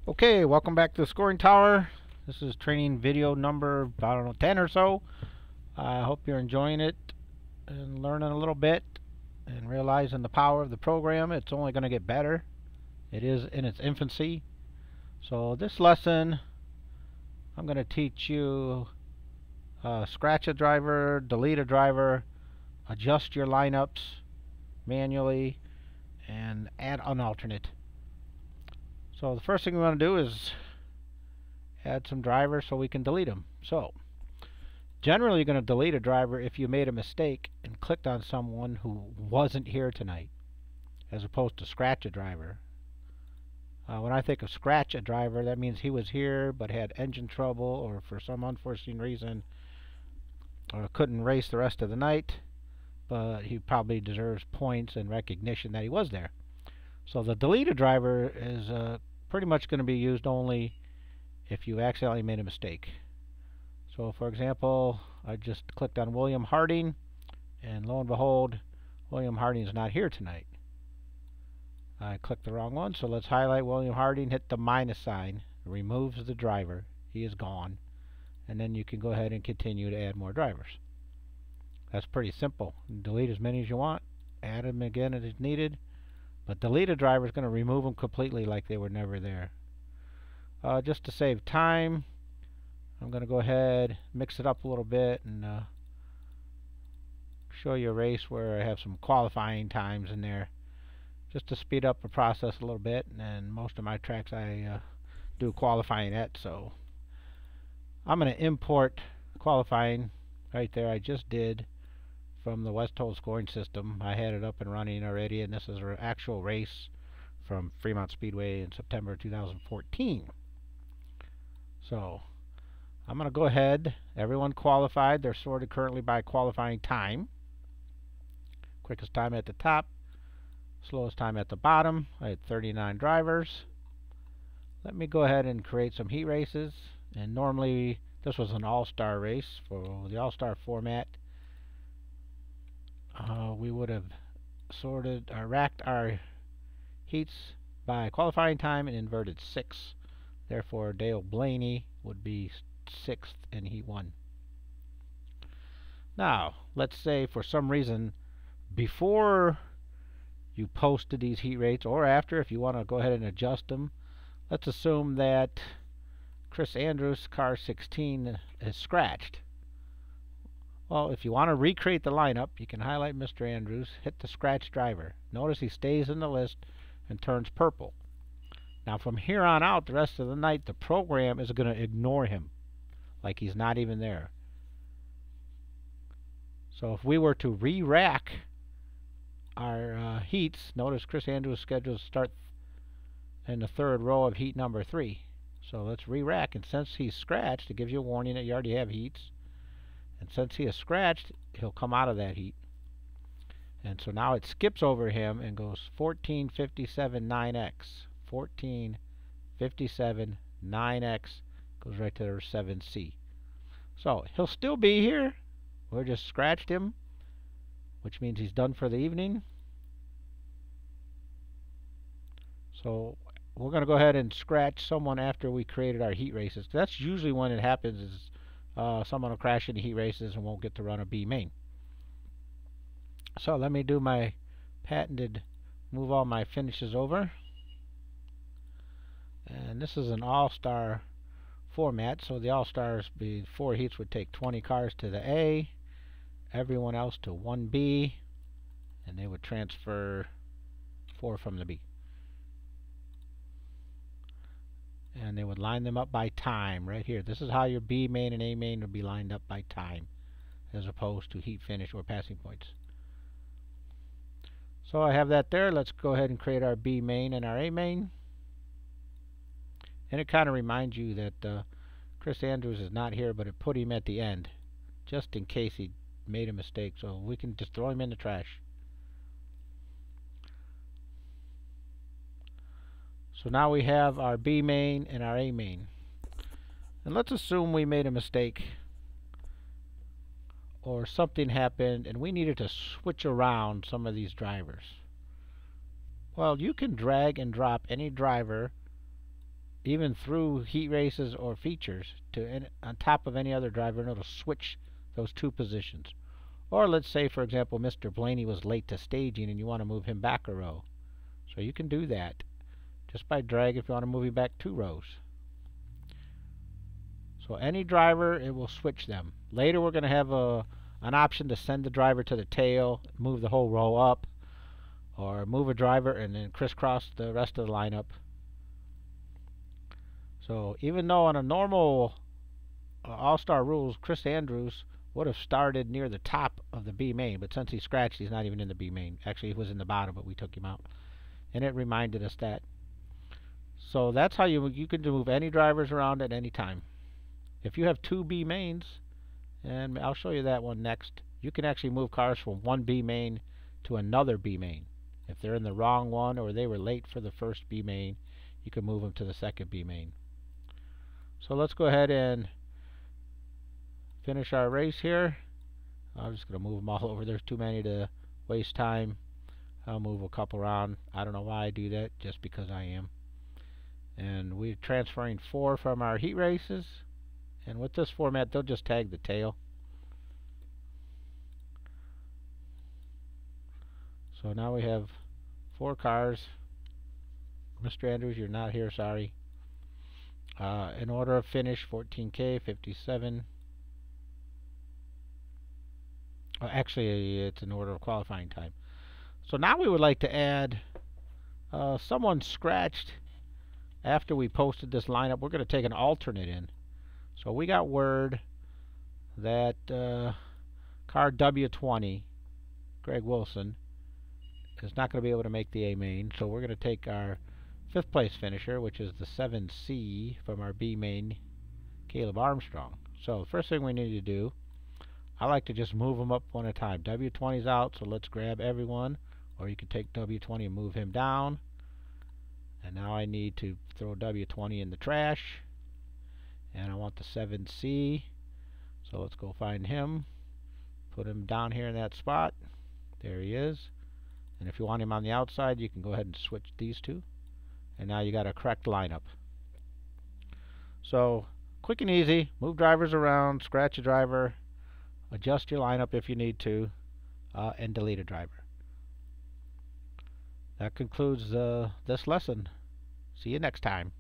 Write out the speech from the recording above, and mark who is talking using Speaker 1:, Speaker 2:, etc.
Speaker 1: Okay, welcome back to the Scoring Tower. This is training video number, I don't know, 10 or so. I hope you're enjoying it and learning a little bit and realizing the power of the program. It's only going to get better. It is in its infancy. So this lesson, I'm going to teach you scratch a driver, delete a driver, adjust your lineups manually, and add an alternate. So the first thing we want to do is add some drivers so we can delete them. So generally you're going to delete a driver if you made a mistake and clicked on someone who wasn't here tonight, as opposed to scratch a driver. When I think of scratch a driver, that means he was here but had engine trouble or for some unforeseen reason or couldn't race the rest of the night, but he probably deserves points and recognition that he was there. So the delete a driver is pretty much going to be used only if you accidentally made a mistake. So for example, I just clicked on William Harding, and lo and behold, William Harding is not here tonight. I clicked the wrong one, so let's highlight William Harding, hit the minus sign, it removes the driver, he is gone, and then you can go ahead and continue to add more drivers. That's pretty simple. Delete as many as you want, add them again as needed, but delete a driver is going to remove them completely like they were never there. Just to save time, I'm going to go ahead, mix it up a little bit, and show you a race where I have some qualifying times in there, just to speed up the process a little bit. And most of my tracks I do qualifying at, so I'm going to import qualifying right there. I just did from the Westhold scoring system. I had it up and running already, and this is an actual race from Fremont Speedway in September 2014. So I'm going to go ahead, everyone qualified, they're sorted currently by qualifying time. Quickest time at the top, slowest time at the bottom. I had 39 drivers. Let me go ahead and create some heat races. And normally this was an all-star race. For the all-star format, we would have sorted or racked our heats by qualifying time and inverted 6. Therefore, Dale Blaney would be 6th in Heat 1. Now, let's say for some reason, before you posted these heat rates, or after, if you want to go ahead and adjust them, let's assume that Chris Andrews, car 16, is scratched. Well, if you want to recreate the lineup, you can highlight Mr. Andrews, hit the scratch driver. Notice he stays in the list and turns purple. Now from here on out, the rest of the night, the program is going to ignore him, like he's not even there. So if we were to re-rack our heats, notice Chris Andrews is scheduled to start in the 3rd row of heat number 3. So let's re-rack, and since he's scratched, it gives you a warning that you already have heats. And since he is scratched, he'll come out of that heat. And so now it skips over him and goes 1457 9X. 1457 9X goes right to the 7C. So he'll still be here. We just scratched him, which means he's done for the evening. So we're going to go ahead and scratch someone after we created our heat races. That's usually when it happens, is someone will crash into heat races and won't get to run a B main. So let me do my patented move all my finishes over. And this is an all-star format, so the all-stars, before heats, would take 20 cars to the A, everyone else to 1B, and they would transfer 4 from the B. And they would line them up by time right here. This is how your B main and A main would be lined up by time, as opposed to heat finish or passing points. So I have that there. Let's go ahead and create our B main and our A main. And it kind of reminds you that Chris Andrews is not here, but it put him at the end, just in case he made a mistake. So we can just throw him in the trash. So now we have our B main and our A main. And let's assume we made a mistake, or something happened and we needed to switch around some of these drivers. Well, you can drag and drop any driver even through heat races or features, on top of any other driver, and it'll switch those two positions. Or let's say, for example, Mr. Blaney was late to staging and you want to move him back a row. So you can do that just by drag if you want to move him back 2 rows. So any driver, it will switch them. Later we're going to have an option to send the driver to the tail, move the whole row up, or move a driver and then crisscross the rest of the lineup. So even though on a normal All-Star rules, Chris Andrews would have started near the top of the B main, but since he scratched, he's not even in the B main. Actually, he was in the bottom, but we took him out. And it reminded us that. So that's how you can move any drivers around at any time. If you have 2 B mains, and I'll show you that one next, you can actually move cars from one B main to another B main. If they're in the wrong one or they were late for the first B main, you can move them to the second B main. So let's go ahead and finish our race here. I'm just going to move them all over. There's too many to waste time. I'll move a couple around. I don't know why I do that, just because I am. And we're transferring 4 from our heat races. And with this format, they'll just tag the tail. So now we have 4 cars. Mr. Andrews, you're not here, sorry. In order of finish, 14K, 57. Actually, it's in order of qualifying time. So now we would like to add someone scratched after we posted this lineup. We're going to take an alternate in. So we got word that car W20, Greg Wilson, is not going to be able to make the A main. So we're going to take our 5th place finisher, which is the 7C from our B main, Caleb Armstrong. So the first thing we need to do, I like to just move them up one at a time. W20's out, so let's grab everyone. Or you can take W20 and move him down. And now I need to throw W20 in the trash. And I want the 7C. So let's go find him. Put him down here in that spot. There he is. And if you want him on the outside, you can go ahead and switch these two. And now you got a correct lineup. So quick and easy. Move drivers around, scratch a driver, adjust your lineup if you need to, and delete a driver. That concludes this lesson. See you next time.